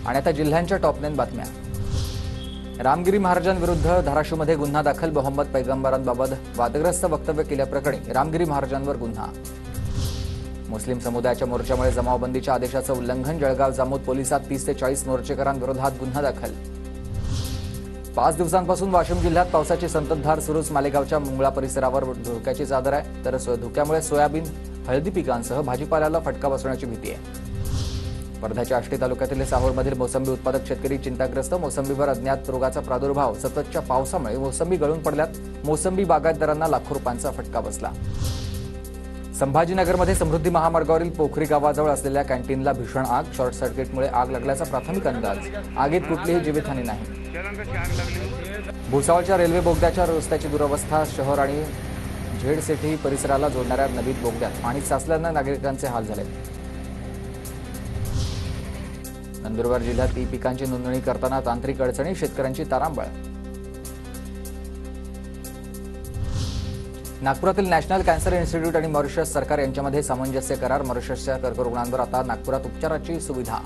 आणि आता जिल्ह्यांच्या टॉप 9 बातम्या। रामगिरी महाराजांविरुद्ध धाराशिवमध्ये गुन्हा दाखल। मोहम्मद पैगंबरांबाबत वादग्रस्त वक्तव्य केल्याप्रकरणी रामगिरी महाराजांवर गुन्हा। मुस्लिम समुदायाच्या मोर्चामुळे जमावबंदीच्या आदेशाचं उल्लंघन। जळगाव जामोद पोलिसात 30 ते 40 मोर्चेकरांविरोधात गुन्हा दाखल। 5 दिवसांपासून वाशिम जिल्ह्यात पावसाची संततधार सुरूच। मालेगावच्या मुंगळा परिसरावर धुक्याची चादर आहे, तर धुक्यामुळे सोयाबीन, हळदी पिकांसह भाजीपाल्याला फटका बसण्याची भीती आहे। वर्ध्याच्या आष्टी तालुक्यातील साहोरमधील मोसंबी उत्पादक शेतकरी चिंताग्रस्त। मोसंबीवर अज्ञात रोगाचा प्रादुर्भाव। सततच्या पावसामुळे मोसंबी गळून पडल्यात। मोसंबी बागायतदारांना लाखो रुपयांचा फटका बसला। संभाजीनगरमध्ये समृद्धी महामार्गावरील पोखरी गावाजवळ असलेल्या कॅन्टीनला भीषण आग। शॉर्ट सर्किटमुळे आग लागल्याचा प्राथमिक अंदाज। आगीत कुठलीही जीवितहानी नाही। भुसावळच्या रेल्वे बोगद्याच्या रस्त्याची दुरवस्था। शहर आणि झेडसिटी परिसराला जोडणाऱ्या नवीन बोगद्यात पाणी साचल्यानं नागरिकांचे हाल झाले। नंदुरबार जिल्ह्यात पिकांची नोंदणी करताना तांत्रिक अडचणी। शेतकऱ्यांची तारांबळ। नागपुरातील नॅशनल कॅन्सर इन्स्टिट्यूट आणि मॉरिशस सरकार यांच्यामध्ये सामंजस्य करार। मॉरिशसच्या कर्करोगांवर आता नागपुरात उपचाराची सुविधा।